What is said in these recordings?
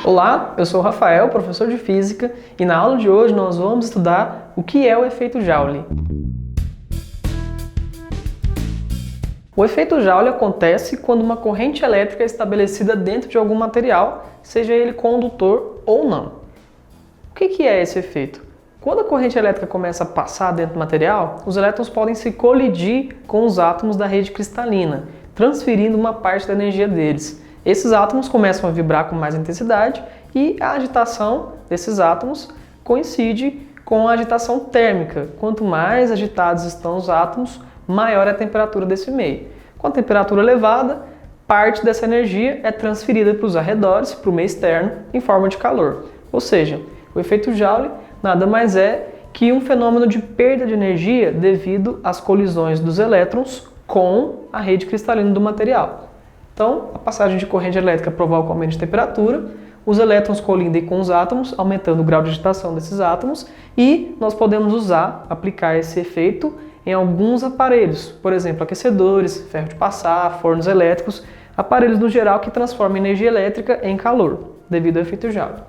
Olá, eu sou o Rafael, professor de Física, e na aula de hoje nós vamos estudar o que é o efeito Joule. O efeito Joule acontece quando uma corrente elétrica é estabelecida dentro de algum material, seja ele condutor ou não. O que é esse efeito? Quando a corrente elétrica começa a passar dentro do material, os elétrons podem se colidir com os átomos da rede cristalina, transferindo uma parte da energia deles. Esses átomos começam a vibrar com mais intensidade e a agitação desses átomos coincide com a agitação térmica. Quanto mais agitados estão os átomos, maior é a temperatura desse meio. Com a temperatura elevada, parte dessa energia é transferida para os arredores, para o meio externo, em forma de calor. Ou seja, o efeito Joule nada mais é que um fenômeno de perda de energia devido às colisões dos elétrons com a rede cristalina do material. Então, a passagem de corrente elétrica provoca um aumento de temperatura, os elétrons colidem com os átomos, aumentando o grau de agitação desses átomos, e nós podemos aplicar esse efeito em alguns aparelhos, por exemplo, aquecedores, ferro de passar, fornos elétricos, aparelhos no geral que transformam energia elétrica em calor, devido ao efeito Joule.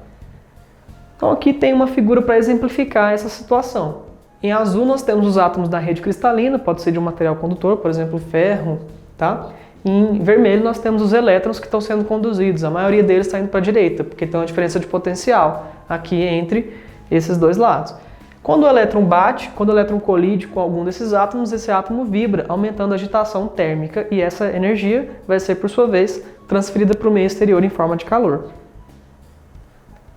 Então aqui tem uma figura para exemplificar essa situação. Em azul nós temos os átomos da rede cristalina, pode ser de um material condutor, por exemplo, ferro, tá? Em vermelho nós temos os elétrons que estão sendo conduzidos, a maioria deles está indo para a direita, porque tem uma diferença de potencial aqui entre esses dois lados. Quando o elétron bate, quando o elétron colide com algum desses átomos, esse átomo vibra, aumentando a agitação térmica, e essa energia vai ser, por sua vez, transferida para o meio exterior em forma de calor.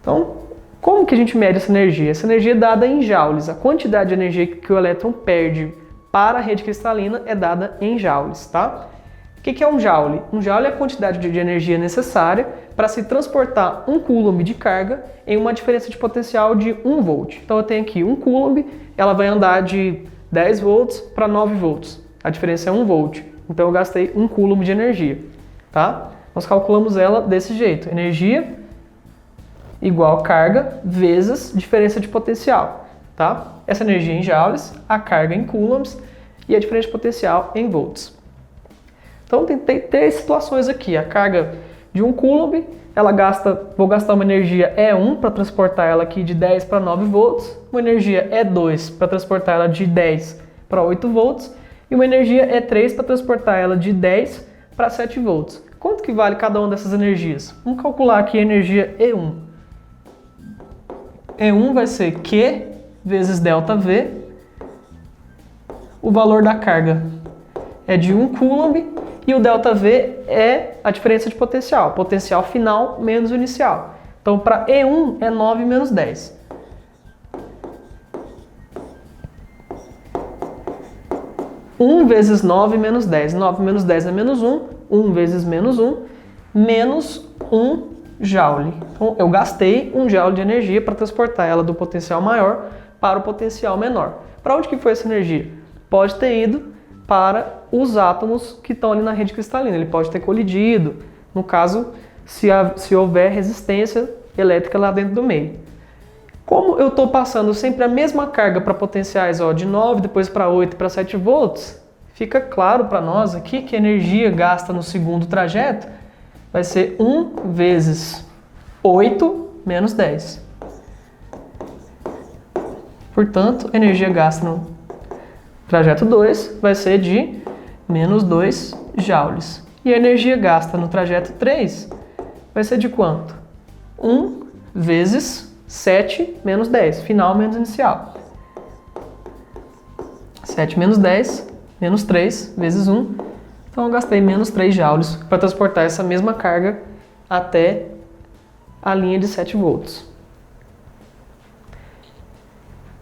Então, como que a gente mede essa energia? Essa energia é dada em joules. A quantidade de energia que o elétron perde para a rede cristalina é dada em joules, tá? O que é um joule? Um joule é a quantidade de energia necessária para se transportar 1 coulomb de carga em uma diferença de potencial de 1 volt. Então eu tenho aqui 1 coulomb, ela vai andar de 10 volts para 9 volts. A diferença é 1 volt. Então eu gastei 1 coulomb de energia, tá? Nós calculamos ela desse jeito. Energia igual carga vezes diferença de potencial, tá? Essa energia em joules, a carga em coulombs e a diferença de potencial em volts. Então tem três situações aqui. A carga de 1 coulomb, vou gastar uma energia E1 para transportar ela aqui de 10 para 9 volts, uma energia E2 para transportar ela de 10 para 8 volts e uma energia E3 para transportar ela de 10 para 7 volts. Quanto que vale cada uma dessas energias? Vamos calcular aqui a energia E1. E1 vai ser Q vezes ΔV. O valor da carga é de 1 coulomb e o ΔV é a diferença de potencial final menos o inicial. Então, para E1 é 9 menos 10. Um vezes 9 menos 10. 9 menos 10 é menos 1. 1 vezes menos 1, menos 1 joule. Então, eu gastei 1 joule de energia para transportar ela do potencial maior para o potencial menor. Para onde que foi essa energia? Pode ter ido para os átomos que estão ali na rede cristalina. Ele pode ter colidido, no caso, se houver resistência elétrica lá dentro do meio. Como eu estou passando sempre a mesma carga para potenciais de 9, depois para 8 e para 7 volts, fica claro para nós aqui que a energia gasta no segundo trajeto vai ser 1 vezes 8 menos 10. Portanto, a energia gasta no trajeto 2 vai ser de menos 2 joules. E a energia gasta no trajeto 3 vai ser de quanto? 1 vezes 7 menos 10, final menos inicial. 7 menos 10, menos 3 vezes 1. Então eu gastei menos 3 joules para transportar essa mesma carga até a linha de 7 volts.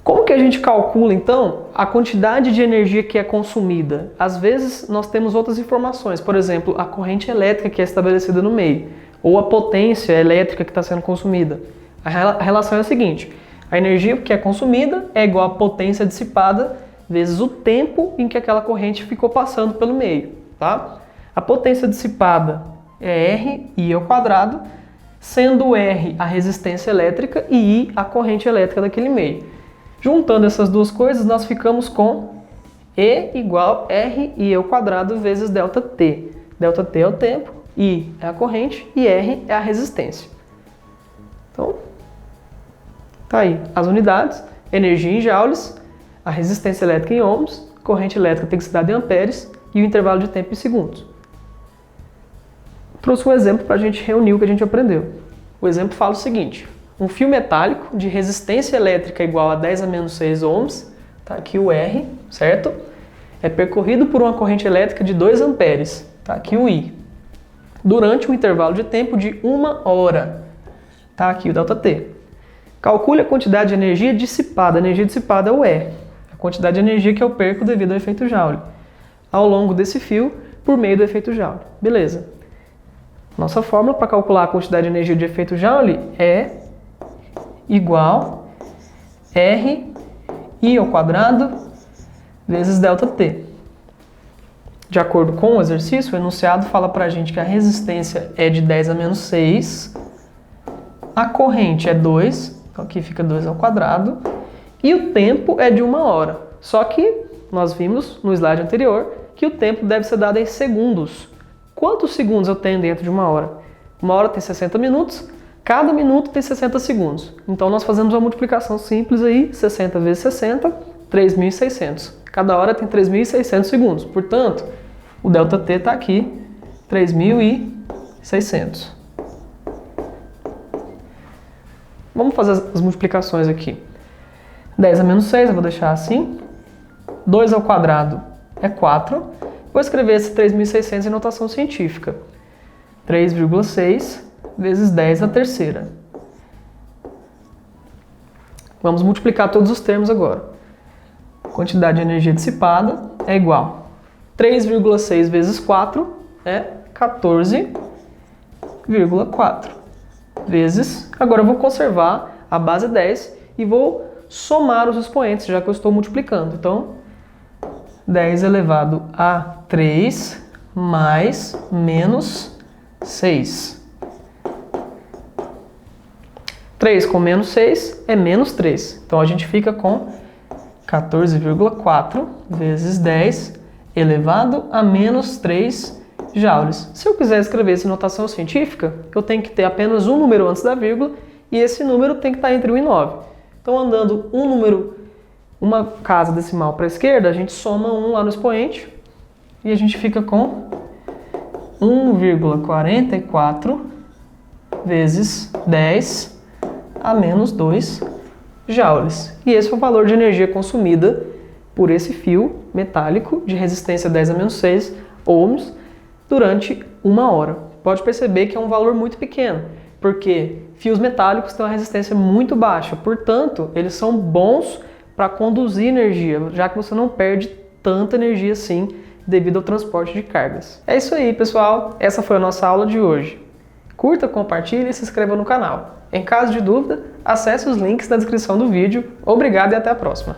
Como que a gente calcula, então, a quantidade de energia que é consumida? Às vezes, nós temos outras informações, por exemplo, a corrente elétrica que é estabelecida no meio, ou a potência elétrica que está sendo consumida. A relação é a seguinte: a energia que é consumida é igual à potência dissipada vezes o tempo em que aquela corrente ficou passando pelo meio, tá? A potência dissipada é RI², sendo R a resistência elétrica e I a corrente elétrica daquele meio. Juntando essas duas coisas, nós ficamos com E igual RI² vezes ΔT. ΔT é o tempo, I é a corrente e R é a resistência. Tá aí as unidades, energia em joules, a resistência elétrica em ohms, corrente elétrica tem que ser dada em amperes e o intervalo de tempo em segundos. Trouxe um exemplo para a gente reunir o que a gente aprendeu. O exemplo fala o seguinte: um fio metálico de resistência elétrica igual a 10 a menos 6 ohms, tá aqui o R, certo? É percorrido por uma corrente elétrica de 2 amperes, tá aqui o I, durante um intervalo de tempo de 1 hora, tá aqui o ΔT. Calcule a quantidade de energia dissipada. A energia dissipada é o E, a quantidade de energia que eu perco devido ao efeito Joule, ao longo desse fio por meio do efeito Joule. Beleza. Nossa fórmula para calcular a quantidade de energia de efeito Joule é igual R I ao quadrado vezes ΔT. De acordo com o exercício, o enunciado fala para a gente que a resistência é de 10 a menos 6, a corrente é 2, então aqui fica 2 ao quadrado, e o tempo é de 1 hora. Só que nós vimos no slide anterior que o tempo deve ser dado em segundos. Quantos segundos eu tenho dentro de 1 hora? 1 hora tem 60 minutos, cada minuto tem 60 segundos. Então nós fazemos uma multiplicação simples aí, 60 vezes 60, 3.600. Cada hora tem 3.600 segundos. Portanto, o ΔT está aqui, 3.600. Vamos fazer as multiplicações aqui. 10 a menos 6, eu vou deixar assim. 2 ao quadrado é 4. Vou escrever esse 3.600 em notação científica. 3,6 vezes 10 à terceira. Vamos multiplicar todos os termos agora. A quantidade de energia dissipada é igual. 3,6 vezes 4 é 14,4. Vezes, agora eu vou conservar a base 10 e vou somar os expoentes, já que eu estou multiplicando. Então, 10 elevado a 3 mais menos 6. 3 com menos 6 é menos 3. Então, a gente fica com 14,4 vezes 10 elevado a menos 3 joules. Se eu quiser escrever isso em notação científica, eu tenho que ter apenas um número antes da vírgula e esse número tem que estar entre 1 e 9. Então, andando um número, uma casa decimal para a esquerda, a gente soma 1 lá no expoente e a gente fica com 1,44 vezes 10 a menos 2 joules. E esse é o valor de energia consumida por esse fio metálico de resistência 10 a menos 6 ohms durante 1 hora. Pode perceber que é um valor muito pequeno, porque fios metálicos têm uma resistência muito baixa, portanto, eles são bons para conduzir energia, já que você não perde tanta energia assim devido ao transporte de cargas. É isso aí, pessoal. Essa foi a nossa aula de hoje. Curta, compartilhe e se inscreva no canal. Em caso de dúvida, acesse os links na descrição do vídeo. Obrigado e até a próxima!